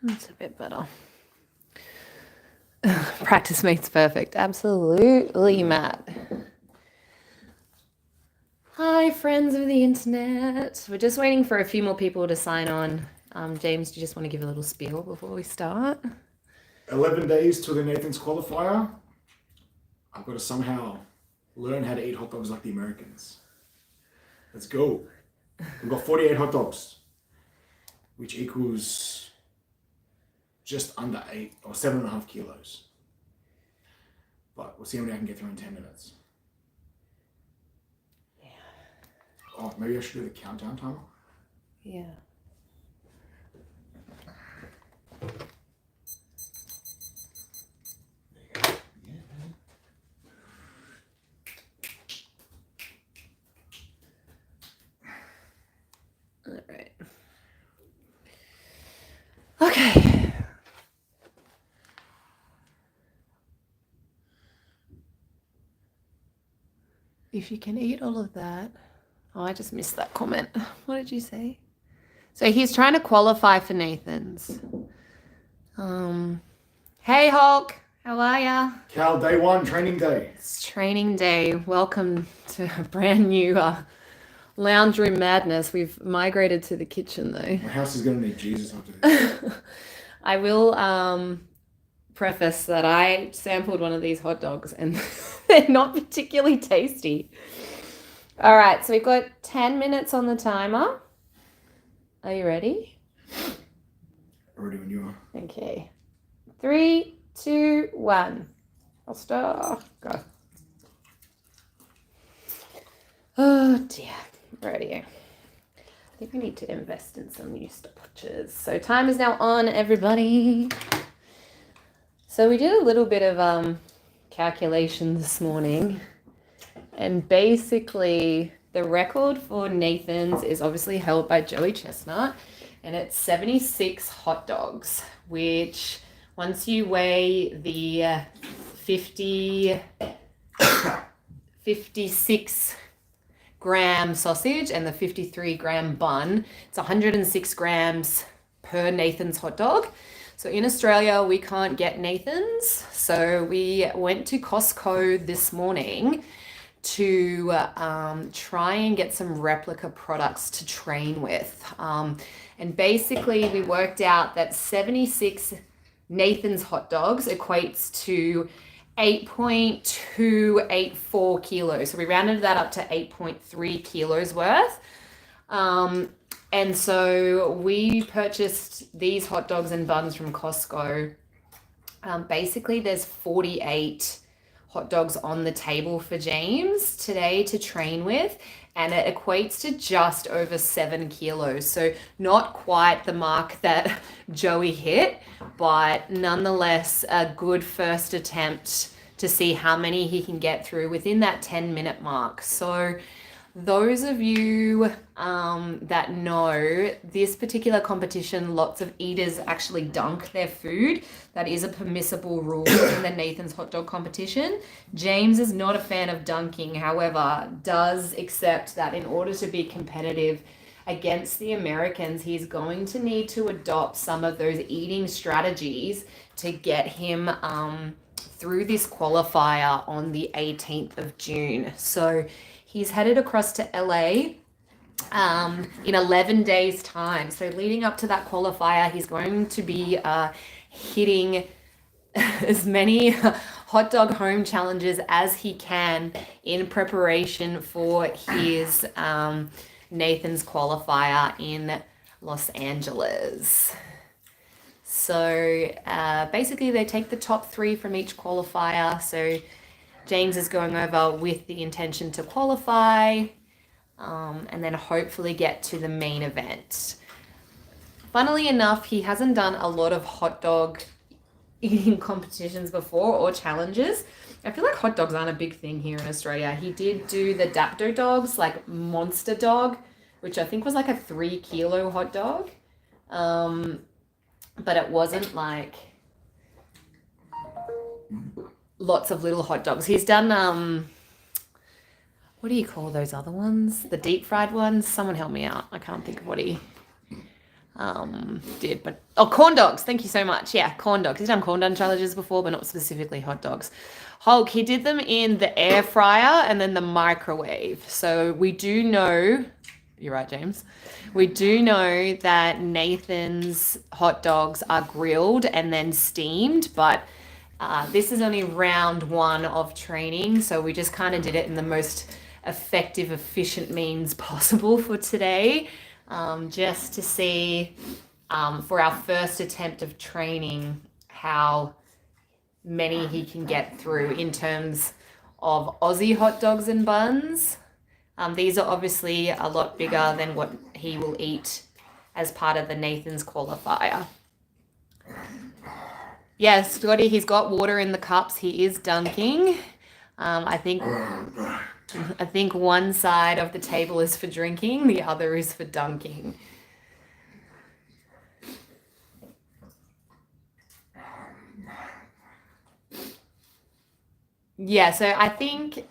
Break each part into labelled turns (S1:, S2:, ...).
S1: That's a bit better. Practice makes perfect. Absolutely, Matt. Hi, friends of the internet. We're just waiting for a few more people to sign on. James, do you just want to give a little spiel before we start?
S2: 11 days to the Nathan's qualifier. I've got to somehow learn how to eat hot dogs like the Americans. Let's go. We've got 48 hot dogs, which equals just under 8 or 7.5 kilos. But we'll see how many I can get through in 10 minutes.
S1: Yeah.
S2: Oh, maybe I should do the countdown timer?
S1: Yeah. All right. Okay. If you can eat all of that. Oh, I just missed that comment. What did you say? So he's trying to qualify for Nathan's. Hey Hulk, how are ya?
S2: Cal, day one, training day.
S1: It's training day. Welcome to a brand new lounge room madness. We've migrated to the kitchen though.
S2: My house is going to need Jesus after this.
S1: I will preface that I sampled one of these hot dogs and they're not particularly tasty. All right, so we've got 10 minutes on the timer. Are you ready?
S2: Ready when you are.
S1: Okay. 3, 2, 1. I'll start. Go. Oh dear. Radio. I think we need to invest in some new stopwatches. So time is now on, everybody. So we did a little bit of calculation this morning. And basically the record for Nathan's is obviously held by Joey Chestnut. And it's 76 hot dogs, which once you weigh the 56 gram sausage and the 53 gram bun, it's 106 grams per Nathan's hot dog. So in Australia, we can't get Nathan's. So we went to Costco this morning to try and get some replica products to train with. And basically we worked out that 76 Nathan's hot dogs equates to 8.284 kilos. So we rounded that up to 8.3 kilos worth. And so we purchased these hot dogs and buns from Costco. Basically there's 48 hot dogs on the table for James today to train with, and it equates to just over 7 kilos. So not quite the mark that Joey hit, but nonetheless a good first attempt to see how many he can get through within that 10-minute mark. So those of you that know this particular competition, lots of eaters actually dunk their food. That is a permissible rule in the Nathan's hot dog competition. James is not a fan of dunking, however, does accept that in order to be competitive against the Americans, he's going to need to adopt some of those eating strategies to get him through this qualifier on the 18th of June. So he's headed across to LA in 11 days time. So leading up to that qualifier, he's going to be hitting as many hot dog home challenges as he can in preparation for his Nathan's qualifier in Los Angeles. So basically they take the top 3 from each qualifier. So James is going over with the intention to qualify and then hopefully get to the main event. Funnily enough, he hasn't done a lot of hot dog eating competitions before or challenges. I feel like hot dogs aren't a big thing here in Australia. He did do the Dapto dogs, like Monster Dog, which I think was like a 3 kilo hot dog. But it wasn't like lots of little hot dogs. He's done, what do you call those other ones? The deep fried ones? Someone help me out. I can't think of what he... did. But corn dogs. Thank you so much. Yeah, corn dogs. He's done corn dog challenges before, but not specifically hot dogs. Hulk, he did them in the air fryer and then the microwave. So we do know, you're right, James. We do know that Nathan's hot dogs are grilled and then steamed, but this is only round 1 of training. So we just kind of did it in the most effective, efficient means possible for today, just to see for our first attempt of training how many he can get through in terms of Aussie hot dogs and buns. These are obviously a lot bigger than what he will eat as part of the Nathan's qualifier. Yes, Scotty, he's got water in the cups. He is dunking. I think one side of the table is for drinking, the other is for dunking. Yeah, so I think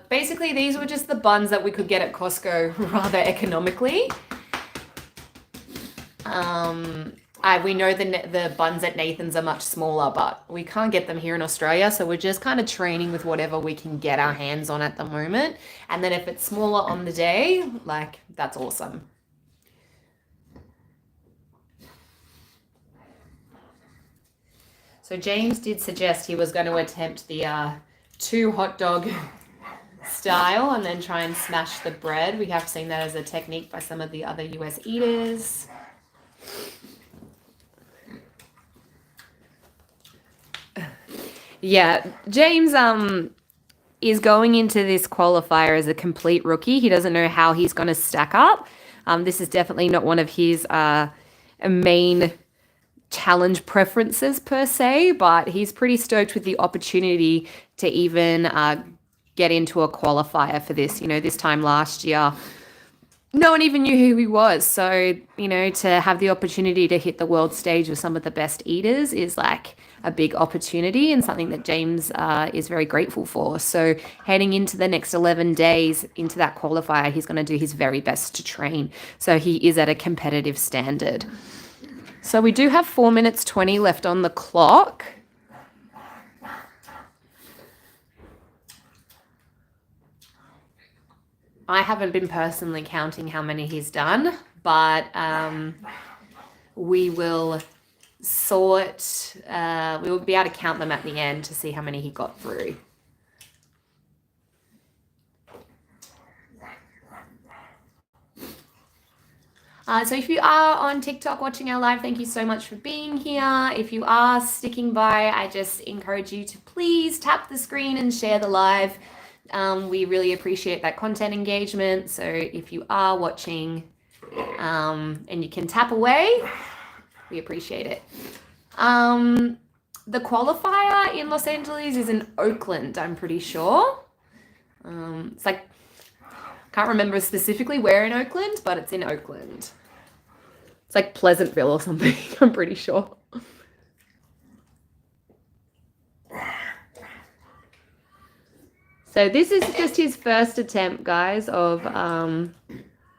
S1: basically these were just the buns that we could get at Costco rather economically. We know the buns at Nathan's are much smaller, but we can't get them here in Australia, so we're just kind of training with whatever we can get our hands on at the moment. And then if it's smaller on the day, like, that's awesome. So James did suggest he was going to attempt the 2 hot dog style and then try and smash the bread. We have seen that as a technique by some of the other US eaters. Yeah, James is going into this qualifier as a complete rookie. He doesn't know how he's going to stack up. This is definitely not one of his main challenge preferences per se, but he's pretty stoked with the opportunity to even get into a qualifier for this. You know, this time last year, no one even knew who he was. So, you know, to have the opportunity to hit the world stage with some of the best eaters is like a big opportunity and something that James is very grateful for. So heading into the next 11 days into that qualifier, he's going to do his very best to train. So he is at a competitive standard. So we do have 4 minutes 20 left on the clock. I haven't been personally counting how many he's done, but we will we will be able to count them at the end to see how many he got through. So if you are on TikTok watching our live, thank you so much for being here. If you are sticking by, I just encourage you to please tap the screen and share the live. We really appreciate that content engagement. So if you are watching and you can tap away, we appreciate it. The qualifier in Los Angeles is in Oakland, I'm pretty sure. It's like, can't remember specifically where in Oakland, but it's in Oakland. It's like Pleasantville or something, I'm pretty sure. So this is just his first attempt, guys, of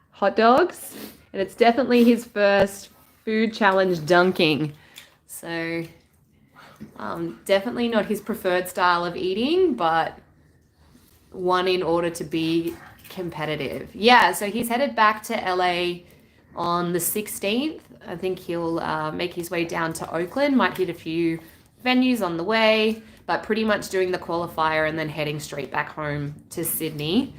S1: hot dogs. And it's definitely his first food challenge dunking. So definitely not his preferred style of eating, but one in order to be competitive. Yeah, so he's headed back to LA on the 16th. I think he'll make his way down to Oakland, might hit a few venues on the way, but pretty much doing the qualifier and then heading straight back home to Sydney.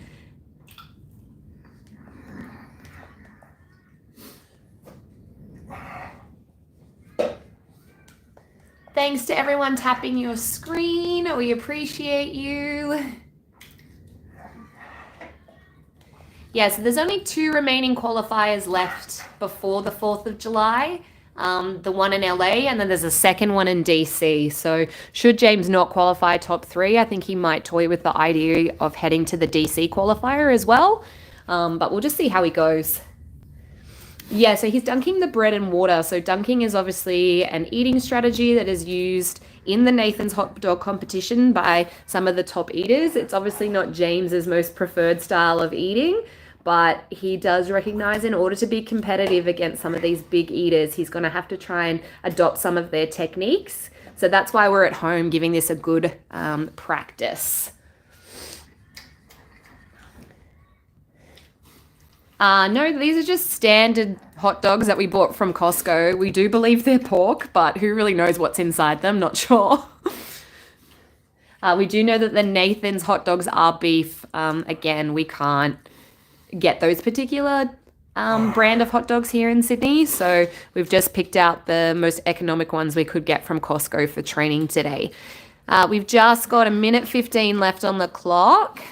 S1: Thanks to everyone tapping your screen. We appreciate you. Yeah, so there's only 2 remaining qualifiers left before the 4th of July. The one in LA, and then there's a second one in DC. So should James not qualify top 3, I think he might toy with the idea of heading to the DC qualifier as well. But we'll just see how he goes. Yeah, so he's dunking the bread and water. So dunking is obviously an eating strategy that is used in the Nathan's hot dog competition by some of the top eaters. It's obviously not James's most preferred style of eating, but he does recognize in order to be competitive against some of these big eaters, he's going to have to try and adopt some of their techniques. So that's why we're at home giving this a good practice. No, these are just standard hot dogs that we bought from Costco. We do believe they're pork, but who really knows what's inside them? Not sure. We do know that the Nathan's hot dogs are beef. Again, we can't get those particular brand of hot dogs here in Sydney, so we've just picked out the most economic ones we could get from Costco for training today. We've just got 1:15 left on the clock.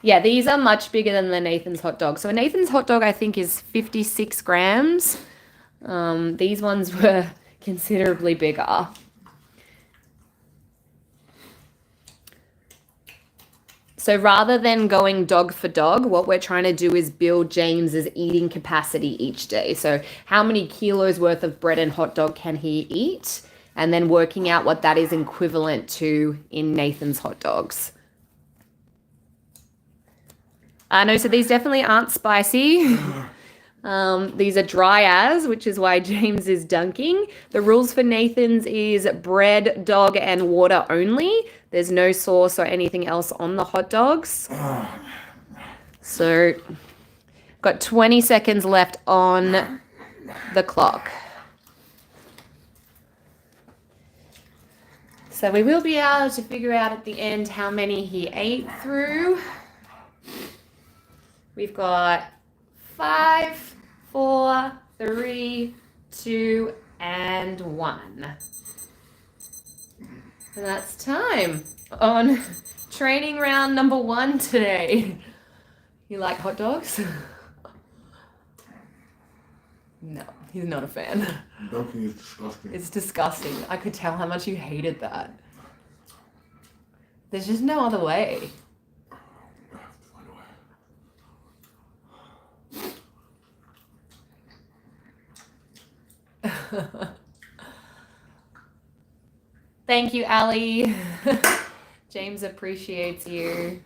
S1: Yeah, these are much bigger than the Nathan's hot dog. So a Nathan's hot dog, I think, is 56 grams. These ones were considerably bigger. So rather than going dog for dog, what we're trying to do is build James's eating capacity each day. So how many kilos worth of bread and hot dog can he eat? And then working out what that is equivalent to in Nathan's hot dogs. No, so these definitely aren't spicy. These are dry as, which is why James is dunking. The rules for Nathan's is bread, dog, and water only. There's no sauce or anything else on the hot dogs. So, got 20 seconds left on the clock. So we will be able to figure out at the end how many he ate through. We've got 5, 4, 3, 2, and 1. And that's time on training round number 1 today. You like hot dogs? No, he's not a fan.
S2: Dunking is disgusting.
S1: It's disgusting. I could tell how much you hated that. There's just no other way. Thank you, Ali. James appreciates you.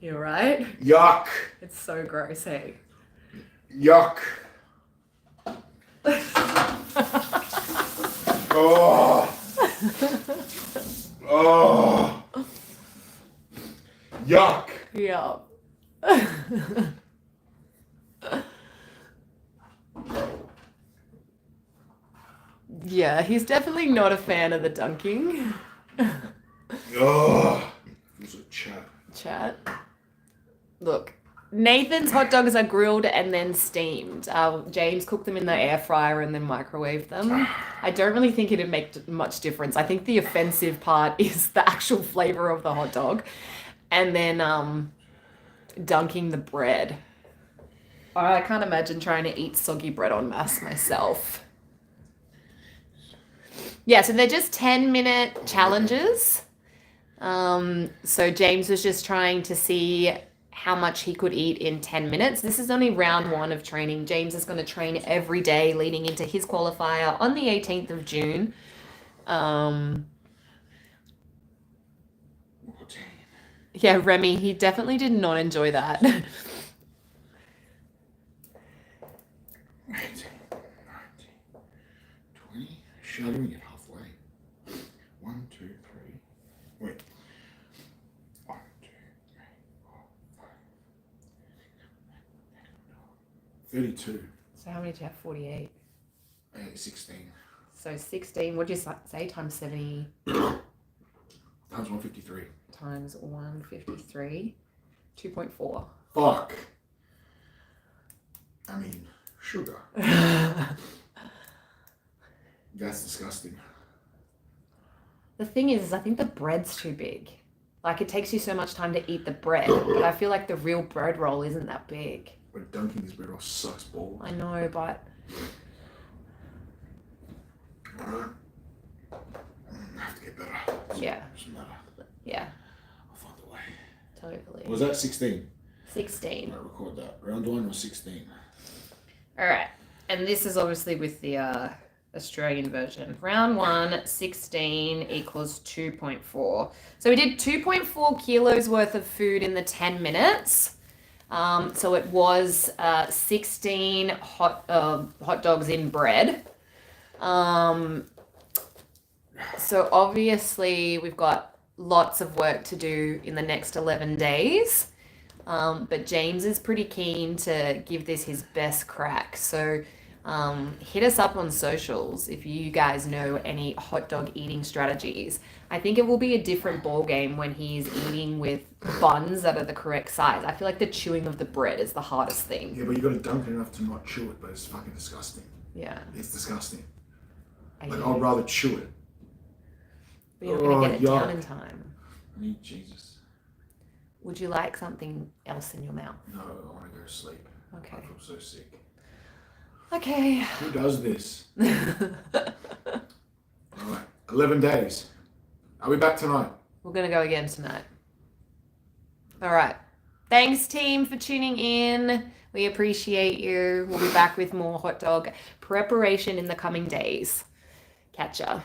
S1: You right?
S2: Yuck.
S1: It's so gross, hey?
S2: Yuck. Oh. Oh. Yuck.
S1: Yeah. Yeah, he's definitely not a fan of the dunking.
S2: Oh. It was a chat.
S1: Look, Nathan's hot dogs are grilled and then steamed. James cooked them in the air fryer and then microwaved them. I don't really think it'd make much difference. I think the offensive part is the actual flavor of the hot dog. And then dunking the bread. I can't imagine trying to eat soggy bread en masse myself. Yeah, so they're just 10-minute challenges. So James was just trying to see how much he could eat in 10 minutes. This is only round 1 of training. James is going to train every day leading into his qualifier on the 18th of June. Yeah, Remy, he definitely did not enjoy that.
S2: 18, 19, 20. Shit, I didn't get halfway. 1, 2, 3. Wait. 1, 2, 3, 4, 5, 32.
S1: So how many do you have? 48.
S2: 16.
S1: So 16, what'd you say, times 70?
S2: Times 153.
S1: Times 153, 2.4.
S2: Fuck. I mean, sugar. That's disgusting.
S1: The thing is, I think the bread's too big. Like, it takes you so much time to eat the bread, but I feel like the real bread roll isn't that big.
S2: But dunking this bread roll sucks balls.
S1: I know, but...
S2: I have to get better.
S1: Yeah.
S2: Doesn't matter.
S1: Yeah.
S2: I'll find a way.
S1: Totally.
S2: Was that 16?
S1: 16.
S2: I record that. Round 1 was 16.
S1: All right. And this is obviously with the Australian version. Round 1, 16 equals 2.4. So we did 2.4 kilos worth of food in the 10 minutes. So it was 16 hot dogs in bread. So obviously we've got lots of work to do in the next 11 days. But James is pretty keen to give this his best crack. So hit us up on socials if you guys know any hot dog eating strategies. I think it will be a different ball game when he's eating with buns that are the correct size. I feel like the chewing of the bread is the hardest thing.
S2: Yeah, but you got to dunk it enough to not chew it, but it's fucking disgusting.
S1: Yeah.
S2: It's disgusting.
S1: I
S2: Like,
S1: hear
S2: I'd
S1: you.
S2: rather chew it.
S1: But you're not going to get it
S2: yuck.
S1: down in time.
S2: I need Jesus.
S1: Would you like something else in your mouth?
S2: No, I want to go to sleep.
S1: Okay.
S2: I feel so sick.
S1: Okay.
S2: Who does this? All right, 11 days. Are we back tonight?
S1: We're going to go again tonight. All right. Thanks, team, for tuning in. We appreciate you. We'll be back with more hot dog preparation in the coming days. Catch ya.